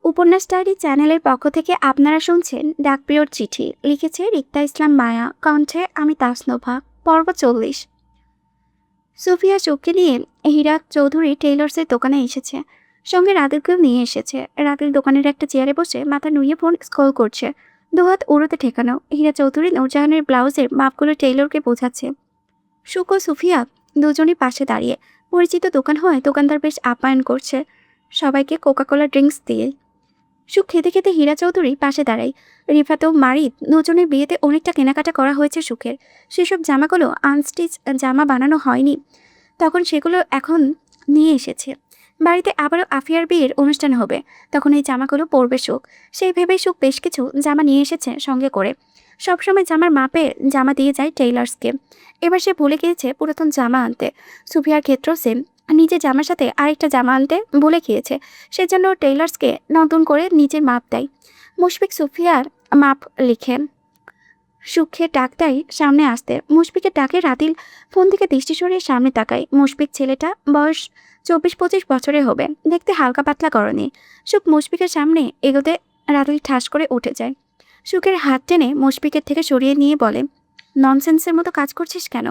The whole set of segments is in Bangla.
উপন্যাস ডায়েরি চ্যানেলের পক্ষ থেকে আপনারা শুনছেন ডাকপ্রিয়র চিঠি। লিখেছে রিক্তা ইসলাম মায়া, কণ্ঠে আমি তাসনোভা। পর্ব 40। সুফিয়া চোখকে নিয়ে হীরা চৌধুরী টেইলর্সের দোকানে এসেছে, সঙ্গে রাদিলকেও নিয়ে এসেছে। রাদিল দোকানের একটা চেয়ারে বসে মাথা নুয়ে ফোন স্ক্রল করছে, দুহাত উড়োতে ঠেকানো। হীরা চৌধুরী নূরজাহানের ব্লাউজের মাপগুলো টেইলরকে বোঝাচ্ছে। সুক ও সুফিয়া দুজনই পাশে দাঁড়িয়ে। পরিচিত দোকান হয়, দোকানদার বেশ আপ্যায়ন করছে সবাইকে কোকা কোলা ড্রিঙ্কস দিয়ে। সুখ খেতে খেতে হীরা চৌধুরী পাশে দাঁড়ায়। রিফাত ও মারিদ দুজনের বিয়েতে অনেকটা কেনাকাটা করা হয়েছে সুখের। সেসব জামাগুলো আনস্টিচ জামা বানানো হয়নি, তখন সেগুলো এখন নিয়ে এসেছে। বাড়িতে আবারও আফিয়ার বিয়ের অনুষ্ঠান হবে, তখন এই জামাগুলো পরবে সুখ। সেই ভেবেই সুখ বেশ কিছু জামা নিয়ে এসেছে সঙ্গে করে। সবসময় জামার মাপে জামা দিয়ে যায় টেইলার্সকে। এবার সে ভুলে গিয়েছে পুরাতন জামা আনতে। সুফিয়ার ক্ষেত্রেও সেম, নিজের জামার সাথে আরেকটা জামা আনতে ভুলে গিয়েছে। সেজন্য টেইলার্সকে নতুন করে নিজের মাপ দেয়। মুশফিক সুফিয়ার মাপ লিখে সুখের ডাকটাই সামনে আসতে মুশফিকের ডাকে রাদিল ফোন থেকে দৃষ্টি সরিয়ে সামনে তাকায়। মুশফিক ছেলেটা বয়স 24-25 বছরের হবে, দেখতে হালকা পাতলা গড়নে। সুখ মুশফিকের সামনে এগোতে রাদিল ঠাস করে উঠে যায়। সুখের হাত টেনে মুশফিকের থেকে সরিয়ে নিয়ে বলে, ননসেন্সের মতো কাজ করছিস কেন?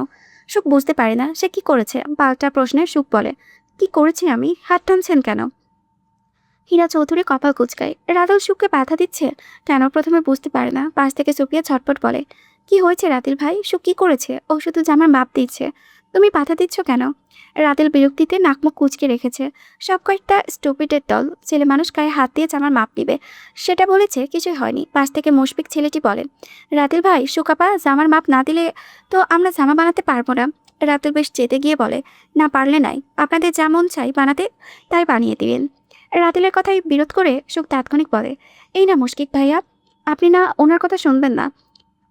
সুখ বুঝতে পারে না সে কি করেছে। পাল্টা প্রশ্নে সুখ বলে, কি করেছি আমি? হাত টানছেন কেন? হীরা চৌধুরী কপাল কুঁচকায়। রাদিল সুখকে বাধা দিচ্ছে কেন প্রথমে বুঝতে পারে না। পাশ থেকে সুফিয়া ছটপট বলে, কি হয়েছে রাদিল ভাই? সুখ কি করেছে? ও শুধু জামার মাপ দিচ্ছে, তুমি বাধা দিচ্ছ কেন? রাদিল বিরক্তিতে নাকমুখ কুঁচকে রেখেছে। সব কয়েকটা স্টুপিডের দল, ছেলে মানুষ গায়ে হাত দিয়ে জামার মাপ নিবে সেটা বলেছে, কিছুই হয়নি। পাশ থেকে মুশফিক ছেলেটি বলে, রাদিল ভাই সুকাপা জামার মাপ না দিলে তো আমরা জামা বানাতে পারবো না। রাদিল বেশ চেতে গিয়ে বলে, না পারলে নাই, আপনাদের যেমন চাই বানাতে তাই বানিয়ে দিবেন। রাদিলের কথায় বিরোধ করে সুখ তাৎক্ষণিক বলে, এই না মুশফিক ভাইয়া, আপনি না ওনার কথা শুনবেন না,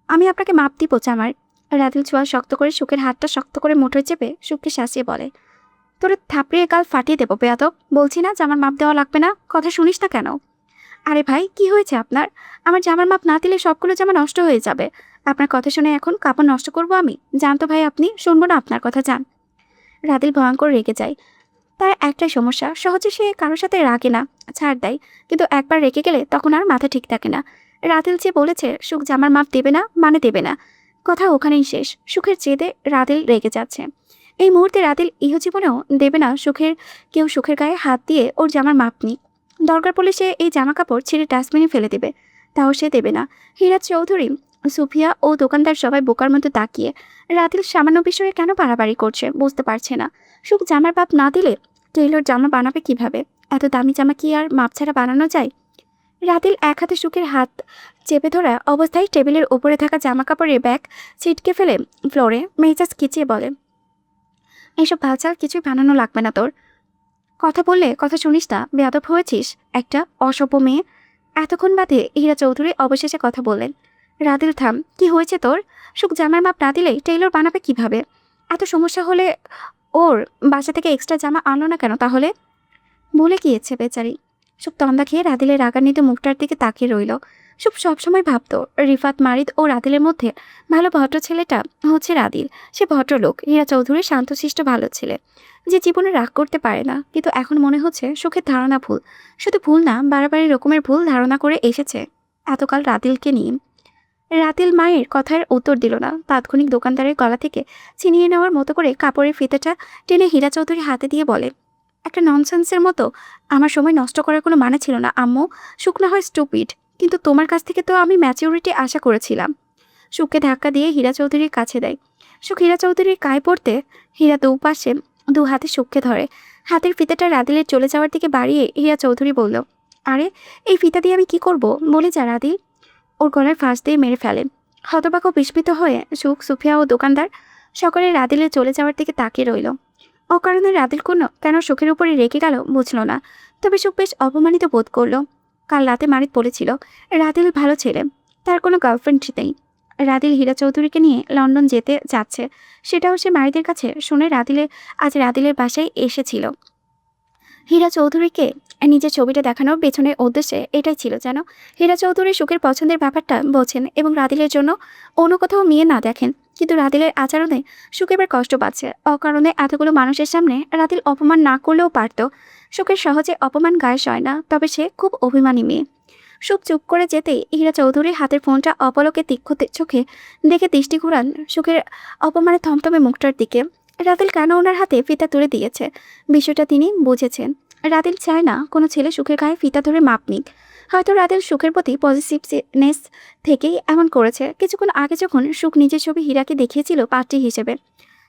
আমি আপনাকে মাপ দিব জামার। রাদিল ছোঁয়া শক্ত করে সুখের হাতটা শক্ত করে মুঠোয় চেপে সুখকে শাসিয়ে বলে, তোরে থাপড়িয়ে গাল ফাটিয়ে দেবো বেয়াদব। বলছি না জামার মাপ দেওয়া লাগবে না, কথা শুনিস না কেন? আরে ভাই কি হয়েছে আপনার? আমার জামার মাপ না দিলে সবগুলো জামা নষ্ট হয়ে যাবে। আপনার কথা শুনে এখন কাপড় নষ্ট করব আমি? জান তো ভাই, আপনি শুনবো না আপনার কথা, যান। রাদিল ভয়ঙ্কর রেগে যায়। তার একটাই সমস্যা, সহজে সে কারোর সাথে রাগে না, ছাড় দেয়। কিন্তু একবার রেগে গেলে তখন আর মাথা ঠিক থাকে না। রাদিল যে বলেছে সুখ জামার মাপ দেবে না মানে দেবে না, কথা ওখানেই শেষ। সুখের জেদে রাদিল রেগে যাচ্ছে। এই মুহূর্তে রাদিল ইহজীবনেও দেবে না কেউ সুখের গায়ে হাত দিয়ে ওর জামার মাপ নিক। দরকার পড়লে সে এই জামা কাপড় ছিঁড়ে ডাস্টবিনে ফেলে দেবে, তাও সে দেবে না। হীরা চৌধুরী, সুফিয়া ও দোকানদার সবাই বোকার মতো তাকিয়ে। রাদিল সামান্য বিষয়ে কেন বাড়াবাড়ি করছে বুঝতে পারছে না। সুখ জামার মাপ না দিলে টেইলর জামা বানাবে কিভাবে? এত দামি জামা কি আর মাপ ছাড়া বানানো যায়? রাদিল এক হাতে সুখের হাত চেপে ধরা অবস্থায় টেবিলের উপরে থাকা জামা কাপড়ের ব্যাগ ছিটকে ফেলে ফ্লোরে মেজাজ খিচিয়ে বলে, এইসব ভালচাল কিছুই বানানো লাগবে না তোর। কথা বললে কথা শুনিস না, বেয়াদব হয়েছিস একটা অসভ্য মেয়ে। এতক্ষণ বাদে হীরা চৌধুরী অবশেষে কথা বললেন, রাদিল থাম, কি হয়েছে তোর? সুখ জামার মাপ না দিলেই টেইলর বানাবে কিভাবে? এত সমস্যা হলে ওর বাসা থেকে এক্সট্রা জামা আনলো না কেন তাহলে? ভুলে গিয়েছে বেচারি। সুখ তন্দা খেয়ে রাদিলের রাগান্বিত মুখটার দিকে তাকিয়ে রইল। সুখ সবসময় ভাবতো রিফাত, মারিদ ও রাদিলের মধ্যে ভালো ভদ্র ছেলেটা হচ্ছে রাদিল। সে ভদ্রলোক, হীরা চৌধুরী শান্তশিষ্ট ভালো ছেলে যে জীবনে রাগ করতে পারে না। কিন্তু এখন মনে হচ্ছে সুখের ধারণা ভুল। শুধু ভুল না, বাড়াবাড়ি রকমের ভুল ধারণা করে এসেছে এতকাল রাদিলকে নিয়ে। রাদিল মায়ের কথার উত্তর দিল না। তাৎক্ষণিক দোকানদারের গলা থেকে ছিনিয়ে নেওয়ার মতো করে কাপড়ের ফিতাটা টেনে হীরা চৌধুরী হাতে দিয়ে বলে, একটা ননসেন্সের মতো আমার সময় নষ্ট করার কোনো মানে ছিল না আম্মু। সুখ না হয় স্টুপিড, কিন্তু তোমার কাছ থেকে তো আমি ম্যাচিউরিটি আশা করেছিলাম। সুখকে ধাক্কা দিয়ে হীরা চৌধুরীর কাছে দেয়। সুখ হীরা চৌধুরীর গায়ে পড়তে হীরা দুপাশে দু হাতে সুখকে ধরে। হাতের ফিতাটা রাদিলের চলে যাওয়ার দিকে বাড়িয়ে হীরা চৌধুরী বলল, আরে এই ফিতা দিয়ে আমি কি করব? বলে যা রাদিল। ওর গলার ফাঁস দিয়ে মেরে ফেলেন। হতবাক ও বিস্মিত হয়ে সুখ, সুফিয়া ও দোকানদার সকলে রাদিলের চলে যাওয়ার দিকে তাকিয়ে রইল। অকারণে রাদিল কেন সুখের উপরে রেগে গেল বুঝল না। তবে সুখ বেশ অপমানিত বোধ করল। কাল রাতে মারিদ বলেছিল রাদিল ভালো ছেলে, তার কোনো গার্লফ্রেন্ড নেই। রাদিল হীরা চৌধুরীকে নিয়ে লন্ডন যেতে যাচ্ছে, সেটাও সে মারিদের কাছে শুনে আজ রাদিলের বাসায় এসেছিল। হীরা চৌধুরীকে নিজের ছবিটা দেখানোর পেছনের উদ্দেশ্যে এটাই ছিল যেন হীরা চৌধুরী সুখের পছন্দের ব্যাপারটা বোঝেন এবং রাদিলের জন্য অন্য কোথাও মেয়ে না দেখেন। কিন্তু রাদিলের আচরণে সুখ এবার কষ্ট পাচ্ছে। অকারণে এতগুলো মানুষের সামনে রাদিল অপমান না করলেও পারত, সুখের সহজে অপমান গায়ে সয় না, তবে সে খুব অভিমানী মেয়ে। সুখ চুপ করে যেতেই হীরা চৌধুরী হাতের ফোনটা অপলকে তীক্ষ্ণ চোখে দেখে দৃষ্টি ঘুরান সুখের অপমানে থমথমে মুখটার দিকে। রাদিল কেন ওনার হাতে ফিতা তুলে দিয়েছে বিষয়টা তিনি বুঝেছেন। রাদিল চায় না কোনো ছেলে সুখের গায়ে ফিতা ধরে মাপ নিক। হয়তো রাদিল সুখের প্রতি পজিটিভনেস থেকেই এমন করেছে। কিছুক্ষণ আগে যখন সুখ নিজের ছবি হীরাকে দেখিয়েছিল পাত্রী হিসেবে,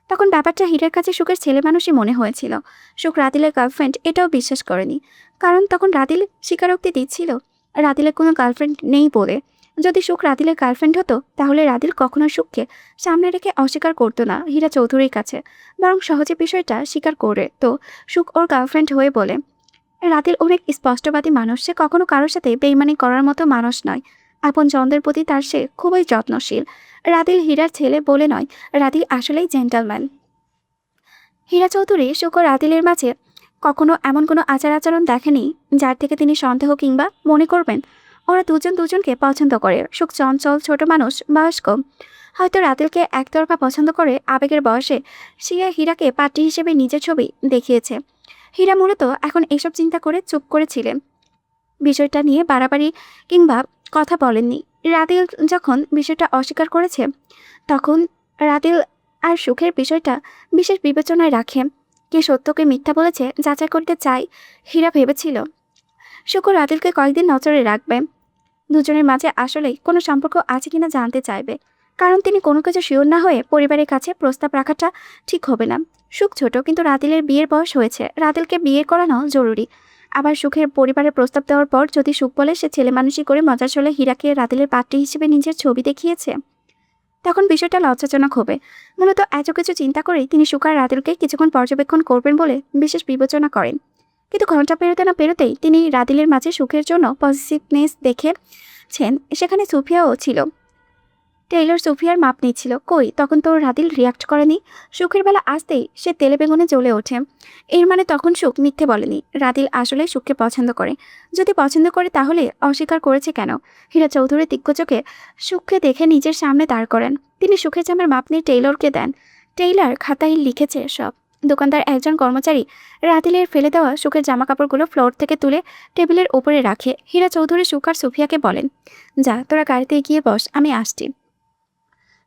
তখন ব্যাপারটা হীরার কাছে সুখের ছেলে মানুষই মনে হয়েছিল। সুখ রাদিলের গার্লফ্রেন্ড এটাও বিশ্বাস করেনি, কারণ তখন রাদিল স্বীকারোক্তি দিচ্ছিল রাদিলের কোনো গার্লফ্রেন্ড নেই বলে। যদি সুখ রাদিলের গার্লফ্রেন্ড হতো তাহলে রাদিল কখনো সুখকে সামনে রেখে অস্বীকার করতো না হীরা চৌধুরীর কাছে, বরং সহজে বিষয়টা স্বীকার করে তো সুখ ওর গার্লফ্রেন্ড হয়ে বলে। রাদিল অনেক স্পষ্টবাদী মানুষ, সে কখনো কারোর সাথে বেইমানি করার মতো মানুষ নয়। আপন জনদের প্রতি তার সে খুবই যত্নশীল। রাদিল হীরার ছেলে বলে নয়, রাদিল আসলেই জেন্টালম্যান। হীরা চৌধুরী সুখ ও রাদিলের মাঝে কখনো এমন কোনো আচার আচরণ দেখেনি যার থেকে তিনি সন্দেহ কিংবা মনে করবেন ওরা দুজন দুজনকে পছন্দ করে। সুখ চঞ্চল, ছোট মানুষ, বয়স্ক, হয়তো রাদিলকে একতরফা পছন্দ করে আবেগের বয়সে সে হীরাকে পাত্রী হিসেবে নিজের ছবি দেখিয়েছে। হীরা মূলত এখন এসব চিন্তা করে চুপ করেছিলেন, বিষয়টা নিয়ে বাড়াবাড়ি কিংবা কথা বলেননি। রাদিল যখন বিষয়টা অস্বীকার করেছে তখন রাদিল আর সুখের বিষয়টা বিশেষ বিবেচনায় রাখে। কে সত্যকে মিথ্যা বলেছে যাচাই করতে চাই হীরা ভেবেছিল সুখ ও রাদিলকে কয়েকদিন নজরে রাখবে। দুজনের মাঝে আসলেই কোনো সম্পর্ক আছে কিনা জানতে চাইবে, কারণ তিনি কোনো কিছু শিওর না হয়ে পরিবারের কাছে প্রস্তাব রাখাটা ঠিক হবে না। সুখ ছোট, কিন্তু রাদিলের বিয়ের বয়স হয়েছে, রাদিলকে বিয়ে করানো জরুরি। আবার সুখের পরিবারের প্রস্তাব দেওয়ার পর যদি সুখ বলে সে ছেলে মানুষই করে মজার চলে হীরাকে রাদিলের পাত্রী হিসেবে নিজের ছবি দেখিয়েছে, তখন বিষয়টা লজ্জাজনক হবে। মূলত এত কিছু চিন্তা করেই তিনি সুখ আর রাদিলকে কিছুক্ষণ পর্যবেক্ষণ করবেন বলে বিশেষ বিবেচনা করেন। কিন্তু ঘন্টা পেরোতে না পেরোতেই তিনি রাদিলের মাঝে সুখের জন্য পজিটিভনেস দেখেছেন। সেখানে সুফিয়াও ছিল। টেইলর সুফিয়ার মাপ নিচ্ছিল। কই, তখন তো রাদিল রিয়াক্ট করেনি। সুখের বেলা আসতেই সে তেলে বেগুনে জ্বলে ওঠে। এর মানে তখন সুখ মিথ্যে বলেনি, রাদিল আসলে সুখকে পছন্দ করে। যদি পছন্দ করে তাহলে অস্বীকার করেছে কেন? হীরা চৌধুরী তীক্ষ্ণ চোখে সুখকে দেখে নিজের সামনে দাঁড় করেন। তিনি সুখের জামার মাপ নিয়ে টেইলরকে দেন। টেইলর খাতায় লিখেছে সব। দোকানদার একজন কর্মচারী রাদিলের ফেলে দেওয়া সুখের জামা কাপড়গুলো ফ্লোর থেকে তুলে টেবিলের উপরে রাখে। হীরা চৌধুরী সুখ আর সুফিয়াকে বলেন, যা তোরা গাড়িতে গিয়ে বস, আমি আসছি।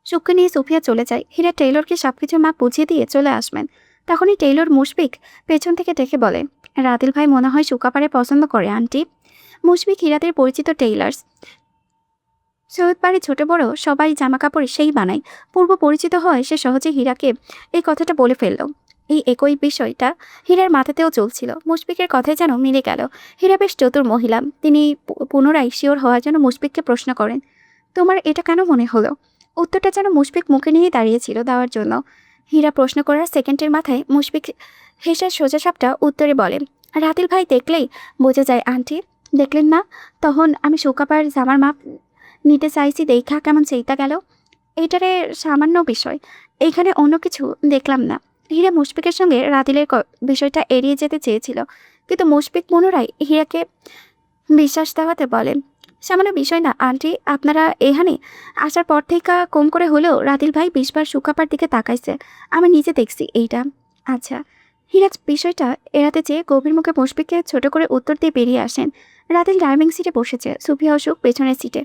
সুখকে নিয়ে সুফিয়া চলে যায়। হীরা টেইলরকে সবকিছু মাপ বুঝিয়ে দিয়ে চলে আসবেন। তখনই টেইলর মুশফিক পেছন থেকে ডেকে বলে, রাদিল ভাই মনে হয় সুকাপারে পছন্দ করে আন্টি। মুশফিক হীরাদের পরিচিত টেইলার্স, সৈয়দ বাড়ি ছোট বড় সবাই জামা কাপড় সেই বানায়। পূর্ব পরিচিত হয় সে সহজে হীরাকে এই কথাটা বলে ফেলল। এই একই বিষয়টা হীরার মাথাতেও চলছিল। মুশফিকের কথায় যেন মিলে গেল। হীরা বেশ চতুর মহিলা। তিনি পুনরায় শিওর হওয়ার জন্য মুশফিককে প্রশ্ন করেন, তোমার এটা কেন মনে হলো? উত্তরটা যেন মুশফিক মুখে নিয়ে দাঁড়িয়েছিল দেওয়ার জন্য। হীরা প্রশ্ন করার সেকেন্ডের মাথায় মুশফিক হেসে সোজাসাপটা উত্তরে বলেন, রাদিল ভাই দেখলেই বোঝা যায় আন্টি। দেখলেন না, তখন আমি সুকাপার জামার মাপ নিতে চাইছি, দেখা কেমন সেইটা গেল। এইটারে সামান্য বিষয়, এইখানে অন্য কিছু দেখলাম না। হীরা মুশফিকের সঙ্গে রাদিলের বিষয়টা এড়িয়ে যেতে চেয়েছিল, কিন্তু মুশফিক পুনরায় হীরাকে বিশ্বাস দেওয়াতে বলেন, সামান্য বিষয় না আন্টি, আপনারা এখানে আসার পর থেকে কম করে হলেও রাদিল ভাই 20 বার সুকাপার দিকে তাকাইছে। আমি নিজে দেখছি এইটা। আচ্ছা। হীরা বিষয়টা এড়াতে চেয়ে গভীর মুখে মুশফিককে ছোট করে উত্তর দিয়ে বেরিয়ে আসেন। রাদিল ড্রাইভিং সিটে বসেছে, সুফিয়া ও সুখ পেছনের সিটে।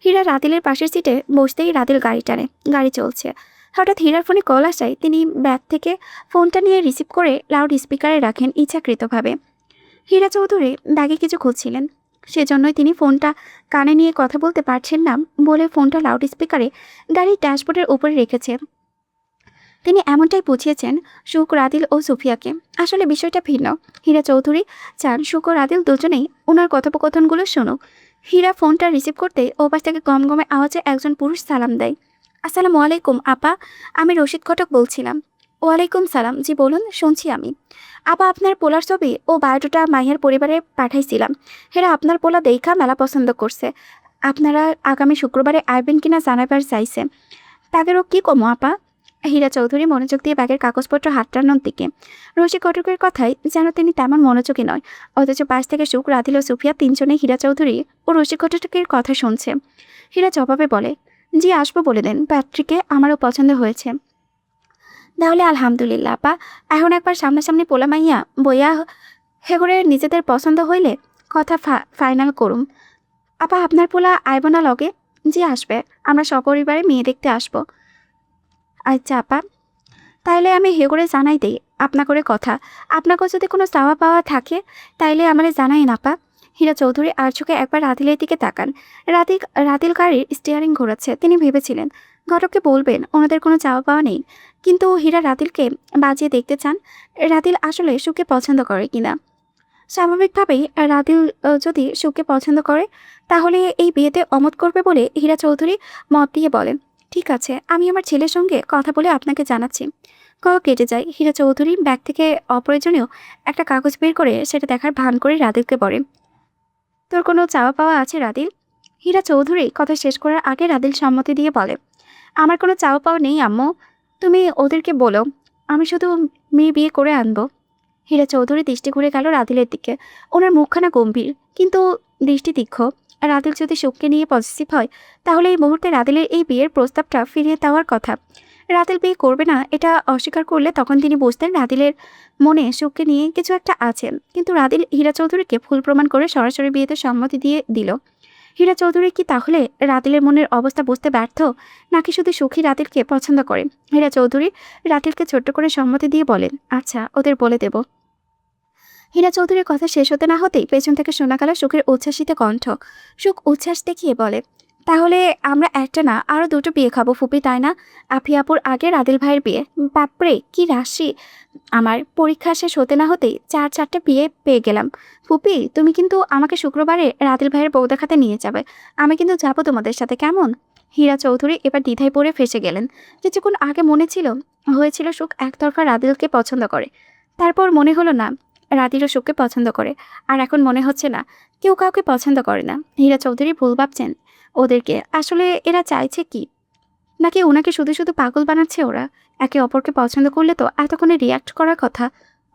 হীরা রাদিলের পাশের সিটে বসতেই রাদিল গাড়ি টানে। গাড়ি চলছে। হঠাৎ হীরার ফোনে কল আসায় তিনি ব্যাগ থেকে ফোনটা নিয়ে রিসিভ করে লাউড স্পিকারে রাখেন ইচ্ছাকৃতভাবে। হীরা চৌধুরী ব্যাগে কিছু খুঁজছিলেন, সেজন্যই তিনি ফোনটা কানে নিয়ে কথা বলতে পারছেন না বলে ফোনটা লাউড স্পিকারে গাড়ির ড্যাশবোর্ডের উপরে রেখেছেন। তিনি এমনটাই বুঝিয়েছেন সুখ, রাদিল ও সুফিয়াকে। আসলে বিষয়টা ভিন্ন। হীরা চৌধুরী চান সুখ ও রাদিল দুজনেই ওনার কথোপকথনগুলো শুনুক। হীরা ফোনটা রিসিভ করতে ওপাশ থেকে গমগমে আওয়াজে একজন পুরুষ সালাম দেয়। আসসালামু আলাইকুম আপা, আমি রশিদ ঘটক বলছিলাম। ওয়ালাইকুম সালাম, জি বলুন, শুনছি আমি। আপা, আপনার পোলার ছবি ও বায়োডাটা মাইয়ার পরিবারে পাঠাইছিলাম। হেরা আপনার পোলা দেখা মেলা পছন্দ করছে। আপনারা আগামী শুক্রবারে আইবেন কিনা জানাবার চাইছে। তাদেরও কি কমো আপা? হীরা চৌধুরী মনোযোগ দিয়ে ব্যাগের কাগজপত্র হাত টানানোর দিকে। রশিদ ঘটকের কথায় যেন তিনি তেমন মনোযোগী নয়, অথচ পাশ থেকে সুখ, রাদিল ও সুফিয়া তিনজনেই হীরা চৌধুরী ও রশিদ ঘটকের কথা শুনছে। হীরা জবাবে বলে, জি আসবো বলে দেন, প্যাট্রিকে আমারও পছন্দ হয়েছে। তাহলে আলহামদুলিল্লাহ আপা, এখন একবার সামনাসামনি পোলা মাইয়া বইয়া হেগড়ে নিজেদের পছন্দ হইলে কথা ফাইনাল করুম। আপা আপনার পোলা আইব না লগে? জি আসবে, আমরা সপরিবারে মেয়ে দেখতে আসবো। আচ্ছা আপা, তাইলে আমি হেগড়ে জানাই দেই আপনা করে কথা। আপনাকেও যদি কোনো চাওয়া পাওয়া থাকে তাইলে আমারে জানাই না আপা। হীরা চৌধুরী আর চোখে একবার রাতিলের দিকে তাকান। রাতিল গাড়ির স্টিয়ারিং ঘোরাচ্ছে। তিনি ভেবেছিলেন ঘটককে বলবেন ওনাদের কোনো চাওয়া পাওয়া নেই, কিন্তু হীরা রাতিলকে বাজিয়ে দেখতে চান রাতিল আসলে সুখকে পছন্দ করে কিনা। স্বাভাবিকভাবেই রাতিল যদি সুখকে পছন্দ করে তাহলে এই বিয়েতে অমত করবে বলে হীরা চৌধুরী মত দিয়ে বলেন, ঠিক আছে, আমি আমার ছেলের সঙ্গে কথা বলে আপনাকে জানাচ্ছি। কল কেটে যায়। হীরা চৌধুরী ব্যাগ থেকে অপ্রয়োজনীয় একটা কাগজ বের করে সেটা দেখার ভান করে রাদিলকে বলে, তোর কোনো চাওয়া পাওয়া আছে রাদিল? হীরা চৌধুরী কথা শেষ করার আগে রাদিল সম্মতি দিয়ে বলে, আমার কোনো চাওয়া পাওয়া নেই আম্মু, তুমি ওদেরকে বলো আমি শুধু মেয়ে বিয়ে করে আনবো। হীরা চৌধুরী দৃষ্টি ঘুরে গেল রাদিলের দিকে। ওনার মুখখানা গম্ভীর কিন্তু দৃষ্টি তীক্ষ্ণ। রাদিল যদি সুখকে নিয়ে পজিটিভ হয় তাহলে এই মুহূর্তে রাদিলের এই বিয়ের প্রস্তাবটা ফিরিয়ে দেওয়ার কথা। রাদিল বিয়ে করবে না এটা অস্বীকার করলে তখন তিনি বুঝতেন রাদিলের মনে সুখকে নিয়ে কিছু একটা আছে, কিন্তু রাদিল হীরা চৌধুরীকে ভুল প্রমাণ করে সরাসরি বিয়েতে সম্মতি দিয়ে দিল। হীরা চৌধুরী কি তাহলে রাদিলের মনের অবস্থা বুঝতে ব্যর্থ, নাকি শুধু সুখী রাদিলকে পছন্দ করে? হীরা চৌধুরী রাদিলকে ছোট্ট করে সম্মতি দিয়ে বলেন, আচ্ছা ওদের বলে দেব। হীরা চৌধুরীর কথা শেষ হতে না হতেই পেছন থেকে শোনা গেল সুখের উচ্ছ্বাসিত কণ্ঠ। সুখ উচ্ছ্বাস দেখিয়ে বলে, তাহলে আমরা একটা না আরও দুটো বিয়ে খাবো ফুপি, তাই না? আফিয়াপুর আগে রাদিল ভাইয়ের বিয়ে, বাপরে কি রাশি! আমার পরীক্ষা শেষ হতে না হতেই চারটে বিয়ে পেয়ে গেলাম। ফুপি তুমি কিন্তু আমাকে শুক্রবারে রাদিল ভাইয়ের বউ দেখাতে নিয়ে যাবে, আমি কিন্তু যাবো তোমাদের সাথে, কেমন? হীরা চৌধুরী এবার দ্বিধায় পড়ে ফেসে গেলেন। কিছুক্ষণ আগে মনে হয়েছিল সুখ একতরফা রাদিলকে পছন্দ করে, তারপর মনে হলো না রাদিলও সুখকে পছন্দ করে, আর এখন মনে হচ্ছে না কেউ কাউকে পছন্দ করে না। হীরা চৌধুরী ভুল ভাবছেন ওদেরকে, আসলে এরা চাইছে কি, নাকি ওনাকে শুধু শুধু পাগল বানাচ্ছে ওরা? একে অপরকে পছন্দ করলে তো এতক্ষণে রিয়াক্ট করার কথা,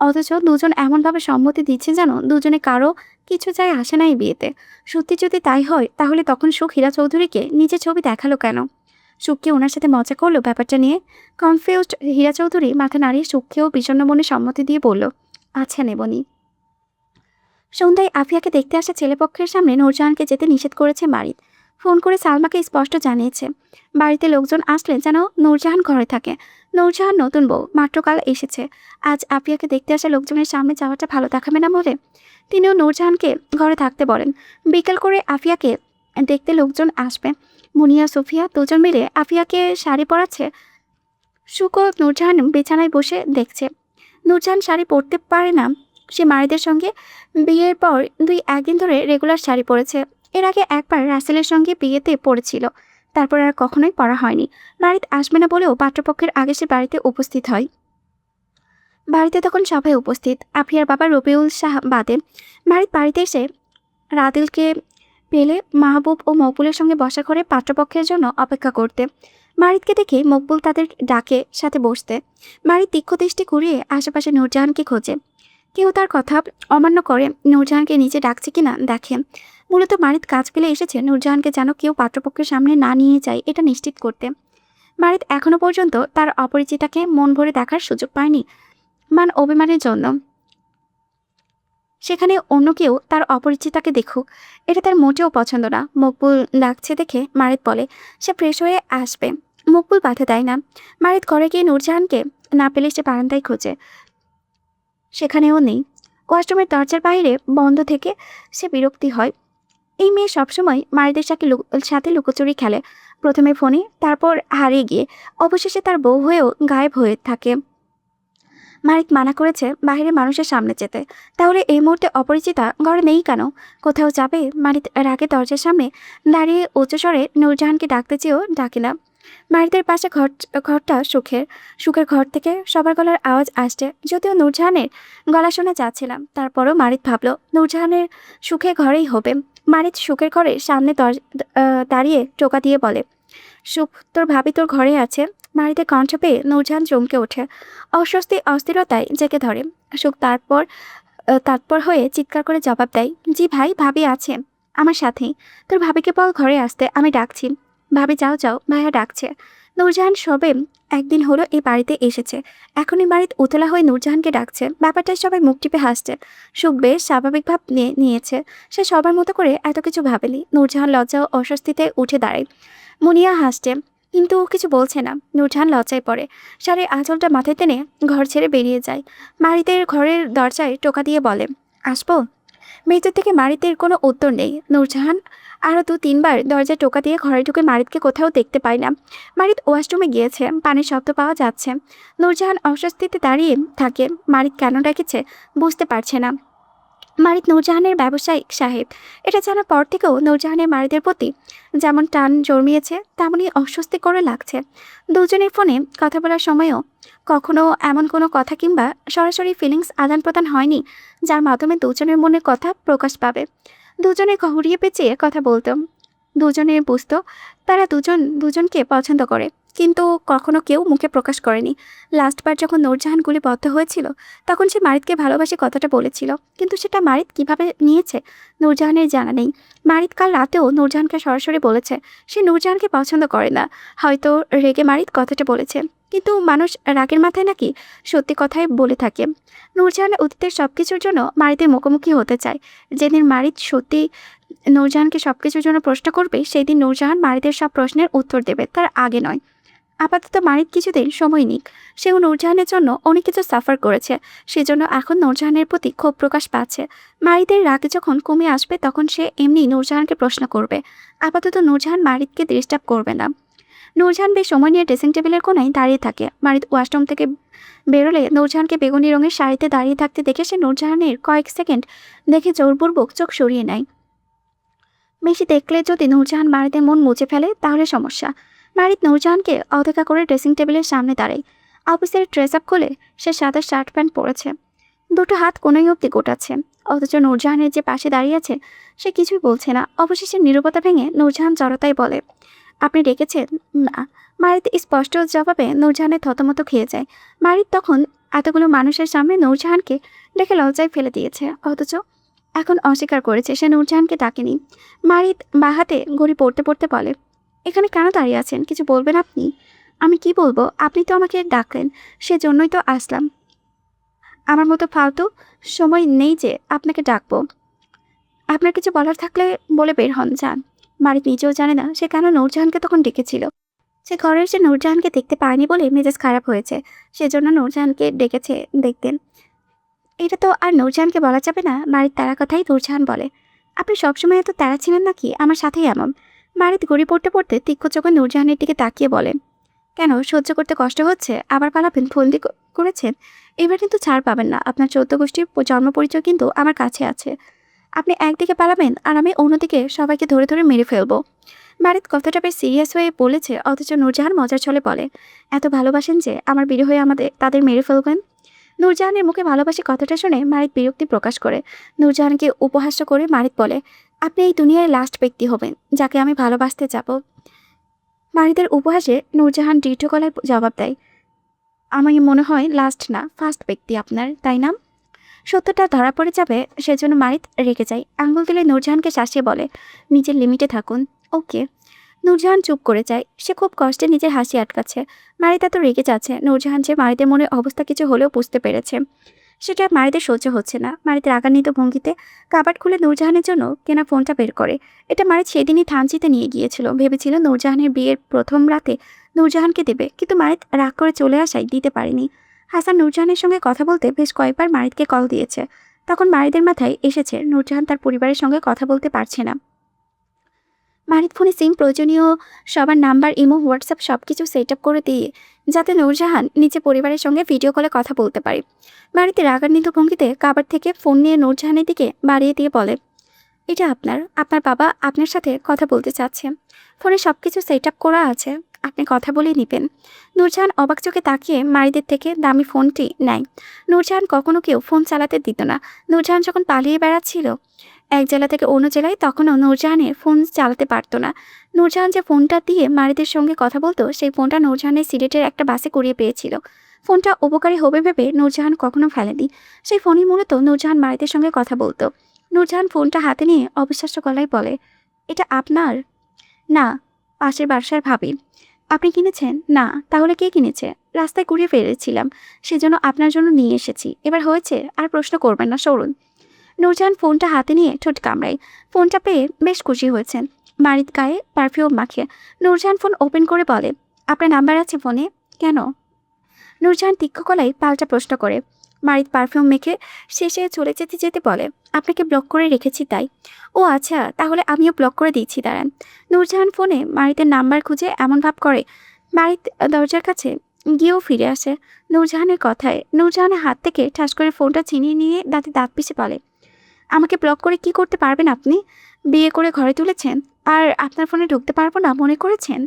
অথচ দুজন এমনভাবে সম্মতি দিচ্ছে যেন দুজনে কারো কিছু যায় আসে না এই বিয়েতে। সত্যি যদি তাই হয় তাহলে তখন সুখ হীরা চৌধুরীকে নিজের ছবি দেখালো কেন? সুখকে ওনার সাথে মজা করলো ব্যাপারটা নিয়ে? কনফিউজড হীরা চৌধুরী মাথা নাড়িয়ে সুখকেও বিষণ্ণ মনে সম্মতি দিয়ে বলল, আচ্ছা নেবনি। সন্ধ্যায় আফিয়াকে দেখতে আসা ছেলেপক্ষের সামনে নূরজাহানকে যেতে নিষেধ করেছে মারিদ। ফোন করে সালমাকে স্পষ্ট জানিয়েছে বাড়িতে লোকজন আসলে যেন নূরজাহান ঘরে থাকে। নূরজাহান নতুন বউ, মাত্রকাল এসেছে। আজ আফিয়াকে দেখতে আসা লোকজনের সামনে যাওয়াটা ভালো দেখাবে না বলে তিনিও নূরজাহানকে ঘরে থাকতে বলেন। বিকেল করে আফিয়াকে দেখতে লোকজন আসবে। মুনিয়া সুফিয়া দুজন মিলে আফিয়াকে শাড়ি পরাচ্ছে। সুখ ও নূরজাহান বিছানায় বসে দেখছে। নূরজাহান শাড়ি পরতে পারে না, সে মারিদের সঙ্গে বিয়ের পর একদিন ধরে রেগুলার শাড়ি পরেছে। এর আগে একবার রাসেলের সঙ্গে বিয়েতে পড়েছিল, তারপর আর কখনোই পরা হয়নি। মারিদ আসবে না বলেও পাত্রপক্ষের আগে সে বাড়িতে উপস্থিত হয়। বাড়িতে তখন সবাই উপস্থিত, আফিয়ার বাবা রবিউল শাহ বাদে। মারিদ বাড়িতে এসে রাদিলকে পেলে মাহবুব ও মকবুলের সঙ্গে বসা করে পাত্রপক্ষের জন্য অপেক্ষা করতে। মারিদকে দেখে মকবুল তাদের ডাকে সাথে বসতে। মারিদ তীক্ষ্ণ দৃষ্টি ঘুরিয়ে আশেপাশে নূরজাহানকে খোঁজে, কেউ তার কথা অমান্য করে নূরজাহানকে নিচে ডাকছে কিনা দেখে। মূলত মারিদ কাজ পেলে এসেছে নূরজাহানকে যেন কেউ পাত্রপক্ষের সামনে না নিয়ে যায় এটা নিশ্চিত করতে। মারিদ এখনো পর্যন্ত তার অপরিচিতাকে মন ভরে দেখার সুযোগ পায়নি মান অভিমানের জন্য। সেখানে অন্য কেউ তার অপরিচিতাকে দেখুক এটা তার মোটেও পছন্দ না। মকবুল ডাকছে দেখে মারিদ বলে সে ফ্রেশ হয়ে আসবে। মকবুল বাধা দেয় না। মারিদ ঘরে গিয়ে নূরজাহানকে না পেলে সে বারান্দায় খোঁজে, সেখানেও নেই। ওয়াশরুমের দরজার বাইরে বন্ধ থেকে সে বিরক্তি হয়। এই মেয়ে সবসময় মারিদের সাথে লুকোচুরি খেলে, প্রথমে ফোনে, তারপর হারিয়ে গিয়ে অবশেষে তার বউ হয়েও গায়েব হয়ে থাকে। মারিদ মানা করেছে বাইরে মানুষের সামনে যেতে, তাহলে এই মুহূর্তে অপরিচিতা ঘরে নেই কেন? কোথাও যাবে? মারিদ রাগে দরজার সামনে দাঁড়িয়ে উচ্চস্বরে নূরজাহানকে ডাকতে চেয়েও ডাকে না। মারিদের পাশে ঘরটা সুখের ঘর থেকে সবার গলার আওয়াজ আসছে, যদিও নূরজাহানের গলা শোনা যাচ্ছিল। তারপরও মারিদ ভাবল নূরজাহানের সুখের ঘরেই হবে। মারিদ সুখের ঘরের সামনে দাঁড়িয়ে টোকা দিয়ে বলে, সুখ তোর ভাবি তোর ঘরে আছে? মারিদের কণ্ঠ পেয়ে নূরজাহান চমকে ওঠে, অস্থিরতায় জেগে ধরে। সুখ তারপর হয়ে চিৎকার করে জবাব দেয়, জি ভাই, ভাবি আছে আমার সাথেই। তোর ভাবিকে বল ঘরে আসতে, আমি ডাকছি। ভাবি যাও যাও, ভাইয়া ডাকছে। নূরজাহান সবে একদিন হলো এই বাড়িতে এসেছে, এখন এই বাড়িতে উতলা হয়ে নূরজাহানকে ডাকছে। ব্যাপারটায় সবাই মুখ টিপে হাসছে। সুখ বেশ স্বাভাবিক ভাব নিয়েছে। সে সবার মতো করে এত কিছু ভাবেনি। নূরজাহান লজ্জা ও অস্বস্তিতে উঠে দাঁড়ায়। মুনিয়া হাসছে, কিন্তু কিছু বলছে না। নূরজাহান লজ্জায় পড়ে, শাড়ির আঁচলটা মাথায় টেনে ঘর ছেড়ে বেরিয়ে যায়। মারিতের ঘরের দরজায় টোকা দিয়ে বলে, আসবো? ভেতর থেকে মারিতের কোনো উত্তর নেই। নূরজাহান আরও 2-3 বার দরজায় টোকা দিয়ে ঘরে ঢুকে মারিতকে কোথাও দেখতে পায় না। মারিত ওয়াশরুমে গিয়েছে, পানির শব্দ পাওয়া যাচ্ছে। নূরজাহান অস্বস্তিতে দাঁড়িয়ে থাকে। মারিত কেন ডেকেছে বুঝতে পারছে না। মারিত নূরজাহানের ব্যবসায়িক সাহেব, এটা জানার পর থেকেও নূরজাহানের মারিতের প্রতি যেমন টান জন্মিয়েছে তেমনই অস্বস্তি করে লাগছে। দুজনের ফোনে কথা বলার সময়ও কখনো এমন কোনো কথা কিংবা সরাসরি ফিলিংস আদান প্রদান হয়নি যার মাধ্যমে দুজনের মনের কথা প্রকাশ পাবে। দুজনে ঘুরিয়ে পেঁচিয়ে কথা বলতো, দুজনের বুঝতো তারা দুজনকে পছন্দ করে, কিন্তু কখনো কেউ মুখে প্রকাশ করেনি। লাস্টবার যখন নূরজাহান গুলিবদ্ধ হয়েছিল তখন সে মারিতকে ভালোবাসে কথাটা বলেছিল, কিন্তু সেটা মারিত কিভাবে নিয়েছে নূরজাহানের জানা নেই। মারিত কাল রাতেও নূরজাহানকে সরাসরি বলেছে সে নূরজাহানকে পছন্দ করে না। হয়তো রেগে মারিত কথাটা বলেছে, কিন্তু মানুষ রাগের মাথায় নাকি সত্যি কথাই বলে থাকে। নূরজাহানের অতীতের সব কিছুর জন্য মারিতের মুখোমুখি হতে চায়। যেদিন মারিত সত্যি নূরজাহানকে সব কিছুর জন্য প্রশ্ন করবে সেই দিন নূরজাহান মারিতের সব প্রশ্নের উত্তর দেবে, তার আগে নয়। আপাতত মারিত কিছুদিন সময় নিক। সেও নূরজাহানের জন্য অনেক কিছু সাফার করেছে, সেজন্য এখন নূরজাহানের প্রতি ক্ষোভ প্রকাশ পাচ্ছে। মারিতের রাগ যখন কমে আসবে তখন সে এমনি নূরজাহানকে প্রশ্ন করবে। আপাতত নূরজাহান মারিতকে ডিস্টার্ব করবে না। নূরজাহান বেশ সময় নিয়ে ড্রেসিং টেবিলের কোনায় দাঁড়িয়ে থাকে। মারিত ওয়াশরুম থেকে বেরোলে নূরজাহানকে বেগুনি রঙের শাড়িতে দাঁড়িয়ে থাকতে দেখে সে নূরজাহানের কয়েক সেকেন্ড দেখে জোরপূর্বক চোখ সরিয়ে নেয়। বেশি দেখলে যদি নূরজাহান মারিতের মন মুছে ফেলে তাহলে সমস্যা। মারিত নূরজাহানকে অদেখা করে ড্রেসিং টেবিলের সামনে দাঁড়ায়। অফিসের ড্রেস আপ খুলে সে সাদা শার্ট প্যান্ট পরেছে, দুটো হাত কোনোই অব্দি গোটাচ্ছে। অথচ নূরজাহানের যে পাশে দাঁড়িয়ে আছে সে কিছুই বলছে না। অবশেষে নীরবতা ভেঙে নূরজাহান জড়তায় বলে, আপনি ডেকেছেন? না। মারিত স্পষ্ট জবাবে নূরজাহানের থতমত খেয়ে যায়। মারিত তখন এতগুলো মানুষের সামনে নূরজাহানকে ডেকে লজ্জায় ফেলে দিয়েছে, অথচ এখন অস্বীকার করেছে সে নূরজাহানকে ডাকেনি। মারিত বাহাতে ঘড়ি পড়তে পড়তে বলে, এখানে কেন দাঁড়িয়ে আছেন? কিছু বলবেন আপনি? আমি কি বলবো? আপনি তো আমাকে ডাকলেন, সেজন্যই তো আসলাম। আমার মতো ফালতু সময় নেই যে আপনাকে ডাকবো। আপনার কিছু বলার থাকলে বলে বের হন, যান। মারিত নিজেও জানে না সে কেন নূরজাহানকে তখন ডেকেছিল। সে ঘরে এসে নূরজাহানকে দেখতে পায়নি বলে মেজাজ খারাপ হয়েছে, সেজন্য নূরজাহানকে ডেকেছে দেখতেন। এটা তো আর নূরজাহানকে বলা যাবে না। মারিত তারা কথাই নূরজাহান বলে, আপনি সবসময় এত তারা ছিলেন নাকি আমার সাথেই এমন? মারিত ঘড়ি পড়তে পড়তে তীক্ষ্ণ চোখে নূরজাহানের দিকে তাকিয়ে বলে, কেন সহ্য করতে কষ্ট হচ্ছে? আবার পালাবেন? ফন্দি করেছেন? এবার কিন্তু ছাড় পাবেন না। আপনার 14 গোষ্ঠীর জন্ম পরিচয় কিন্তু আমার কাছে আছে। আপনি একদিকে পালাবেন আর আমি অন্যদিকে সবাইকে ধরে ধরে মেরে ফেলবো। মারিত কথাটা বেশ সিরিয়াস হয়ে বলেছে, অথচ নূরজাহান মজার ছলে বলে, এত ভালোবাসেন যে আমার বিয়ে হয়ে তাদের মেরে ফেলবেন? নূরজাহানের মুখে ভালোবাসি কথাটা শুনে মারিত বিরক্তি প্রকাশ করে। নূরজাহানকে উপহাস্য করে মারিত বলে, আপনি এই দুনিয়ার লাস্ট ব্যক্তি হবেন যাকে আমি ভালোবাসতে যাব। মারিতের উপহাসে নূরজাহান দৃঢ় গলায় জবাব দেয়, আমার মনে হয় লাস্ট না ফার্স্ট ব্যক্তি আপনার, তাই না? সত্যটা ধরা পড়ে যাবে সেজন্য মারিত রেগে যায়। আঙ্গুল তুলে নূরজাহানকে শাসিয়ে বলে, নিজের লিমিটে থাকুন, ওকে? নূরজাহান চুপ করে যায়। সে খুব কষ্টে নিজের হাসি আটকাচ্ছে। মারিত এত রেগে যাচ্ছে। নূরজাহান যে মারিতের মনের অবস্থা কিছু হলেও বুঝতে পেরেছে। সেটা মারিতের সহ্য হচ্ছে না। মারিত রাগান্বিত ভঙ্গিতে কাবার্ড খুলে নূরজাহানের জন্য কেনা ফোনটা বের করে। এটা মারিত সেদিনই থানচিতে নিয়ে গিয়েছিল। ভেবেছিল নূরজাহানের বিয়ের প্রথম রাতে নূরজাহানকে দেবে, কিন্তু মারিত রাগ করে চলে আসায় দিতে পারেনি। হাসান নূরজাহানের সঙ্গে কথা বলতে বেশ কয়েকবার মারিতকে কল দিয়েছে। তখন মারিতের মাথায় এসেছে নূরজাহান তার পরিবারের সঙ্গে কথা বলতে পারছে না। মারিত ফোনে সিম প্রয়োজনীয় সবার নাম্বার, ইমো, হোয়াটসঅ্যাপ সব কিছু সেট আপ করে দিয়ে যাতে নূরজাহান নিজে পরিবারের সঙ্গে ভিডিও কলে কথা বলতে পারে। মারিতে রাগান্বিত ভঙ্গিতে কাবার থেকে ফোন নিয়ে নূরজাহানের দিকে বাড়িয়ে দিয়ে বলে, এটা আপনার বাবা আপনার সাথে কথা বলতে চাচ্ছে। ফোনে সব কিছু সেট আপ করা আছে, আপনি কথা বলে নেবেন। নূরজাহান অবাক চোখে তাকিয়ে মারিদের থেকে দামি ফোনটি নেয়। নূরজাহান কখনো কেউ ফোন চালাতে দিত না। নূরজাহান যখন পালিয়ে বেড়াচ্ছিল এক জেলা থেকে অন্য জেলায়, তখনও নূরজাহানের ফোন চালাতে পারতো না। নূরজাহান যে ফোনটা দিয়ে মারিদের সঙ্গে কথা বলতো সেই ফোনটা নূরজাহানের সিলেটের একটা বাসে কুড়িয়ে পেয়েছিল। ফোনটা উপকারী হবে ভেবে নূরজাহান কখনো ফেলেনি। সেই ফোনই মূলত নূরজাহান মারিদের সঙ্গে কথা বলতো। নূরজাহান ফোনটা হাতে নিয়ে অবিশ্বাস্য গলায় বলে, এটা আপনার? না, পাশের বাসার ভাবি। আপনি কিনেছেন? না। তাহলে কে কিনেছে? রাস্তায় কুড়িয়ে ফেলেছিলাম, সেজন্য আপনার জন্য নিয়ে এসেছি। এবার হয়েছে, আর প্রশ্ন করবেন না, সরুন। নূরজাহান ফোনটা হাতে নিয়ে ঠোঁট কামড়ায়। ফোনটা পেয়ে বেশ খুশি হয়েছেন। মারিত গায়ে পারফিউম মাখিয়ে নূরজাহান ফোন ওপেন করে বলে, আপনার নাম্বার আছে ফোনে? কেন? নূরজাহান তীক্ষ্ণ গলায় পাল্টা প্রশ্ন করে। মারিত পারফিউম মেখে শেষে চলে যেতে যেতে বলে, আপনাকে ব্লক করে রেখেছি তাই। ও আচ্ছা, তাহলে আমিও ব্লক করে দিচ্ছি, দাঁড়ান। নূরজাহান ফোনে মারিতের নাম্বার খুঁজে এমন ভাব করে মারিত দরজার কাছে গিয়েও ফিরে আসে। নূরজাহানের কথায় নূরজাহানের হাত থেকে ঠাস করে ফোনটা ছিনিয়ে নিয়ে দাঁতে দাঁত পিষে বলে, আমাকে ব্লক করে কি করতে পারবেন আপনি? বিয়ে করে ঘরে তুলেছেন, আর আপনার ফোনে ঢুকতে পারবো না মনে করেছেন?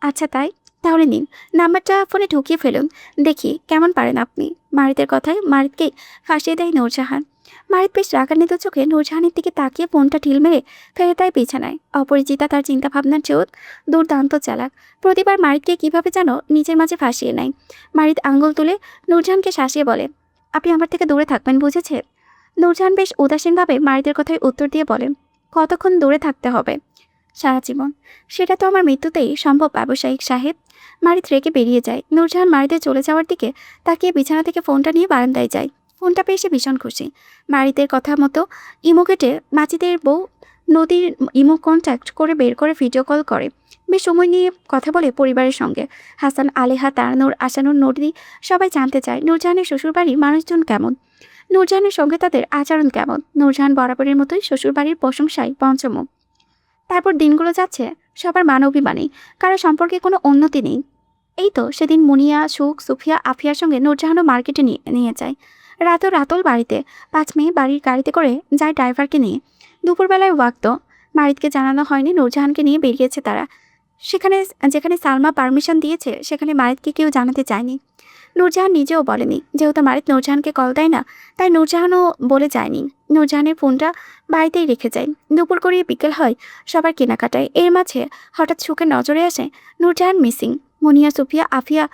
আচ্ছা তাই, তাহলে নিন, নাম্বারটা ফোনে ঢুকিয়ে ফেলুন, দেখি কেমন পারেন আপনি। মারিতের কথায় মারিতকেই ফাঁসিয়ে দেয় নূরজাহান। মারিত বেশ রাগান্বিত চোখে নূরজাহানের দিকে তাকিয়ে ফোনটা ঢিল মেরে ফেলে দেয় বিছানায়। অপরিচিতা তার চিন্তাভাবনার চেয়েও দুর্দান্ত চালাক। প্রতিবার মারিতকে কিভাবে যেন নিজের মাঝে ফাঁসিয়ে নেয়। মারিত আঙ্গুল তুলে নূরজাহানকে শাসিয়ে বলে, আপনি আমার থেকে দূরে থাকবেন, বুঝেছে? নূরজাহান বেশ উদাসীনভাবে মারিতের কথায় উত্তর দিয়ে বলেন, কতক্ষণ দূরে থাকতে হবে? সারা জীবন। সেটা তো আমার মৃত্যুতেই সম্ভব ব্যবসায়িক সাহেব। মারিত রেগে বেরিয়ে যায়। নূরজাহান মারিতের চলে যাওয়ার দিকে তাকিয়ে বিছানা থেকে ফোনটা নিয়ে বারান্দায় যায়। ফোনটা পেয়ে সে ভীষণ খুশি। মারিতের কথা মতো ইমো কেটে মাচিদের বউ নদীর ইমো কন্ট্যাক্ট করে বের করে ভিডিও কল করে। বেশ সময় নিয়ে কথা বলে পরিবারের সঙ্গে। হাসান, আলেহা, তারানুর, আসানুর, নদী সবাই জানতে চায় নূরজাহানের শ্বশুরবাড়ির মানুষজন কেমন, নূরজাহানের সঙ্গে তাদের আচরণ কেমন। নূরজাহান বরাবরের মতোই শ্বশুরবাড়ির প্রশংসায় পঞ্চমুখ। তারপর দিনগুলো যাচ্ছে সবার মান অভিমানে, কারো সম্পর্কে কোনো উন্নতি নেই। এই তো সেদিন মুনিয়া, সুখ, সুফিয়া, আফিয়ার সঙ্গে নূরজাহানও মার্কেটে নিয়ে যায়। রাতল বাড়িতে 5 মেয়ে বাড়ির গাড়িতে করে যায় ড্রাইভারকে নিয়ে। দুপুরবেলায় ওয়াক্ত মারিতকে জানানো হয়নি নূরজাহানকে নিয়ে বেরিয়েছে তারা। যেখানে সালমা পারমিশন দিয়েছে সেখানে মারিতকে কেউ জানাতে চায়নি। নূরজাহান নিজেও বলেনি, যেহেতু মারিত নূরজাহানকে কল দেয় না, তাই নূরজাহানও বলে যায়নি। নূরজাহানের ফোনটা বাড়িতেই রেখে যায়। দুপুর করিয়ে বিকেল হয়, সবার কেনাকাটায়। এর মাঝে হঠাৎ সুখের নজরে আসে নূরজাহান মিসিং। মুনিয়া, সুফিয়া, আফিয়া,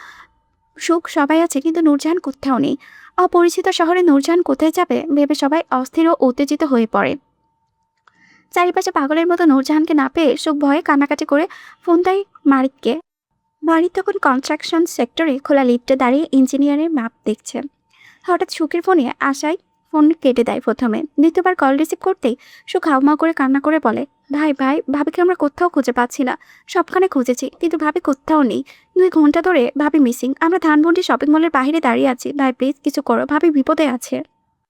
সুখ সবাই আছে, কিন্তু নূরজাহান কোথাও নেই। অপরিচিত শহরে নূরজাহান কোথায় যাবে ভেবে সবাই অস্থির ও উত্তেজিত হয়ে পড়ে। চারিপাশে পাগলের মতো নূরজাহানকে না পেয়ে সুখ ভয়ে কান্নাকাটি করে ফোন দেয় মারিতকে। মারিত তখন কনস্ট্রাকশন সেক্টরে খোলা লিফটে দাঁড়িয়ে ইঞ্জিনিয়ারের মাপ দেখছে। হঠাৎ সুখের ফোনে আশায় ফোন কেটে দেয় প্রথমে। দ্বিতীয়বার কল রিসিভ করতেই সুখ হাউমাউ করে কান্না করে বলে, ভাই ভাবিকে আমরা কোথাও খুঁজে পাচ্ছি না। সবখানে খুঁজেছি, কিন্তু ভাবি কোথাও নেই। 2 ঘন্টা ধরে ভাবি মিসিং। আমরা ধানমন্ডি শপিং মলের বাইরে দাঁড়িয়ে আছি। ভাই প্লিজ কিছু করো, ভাবি বিপদে আছে।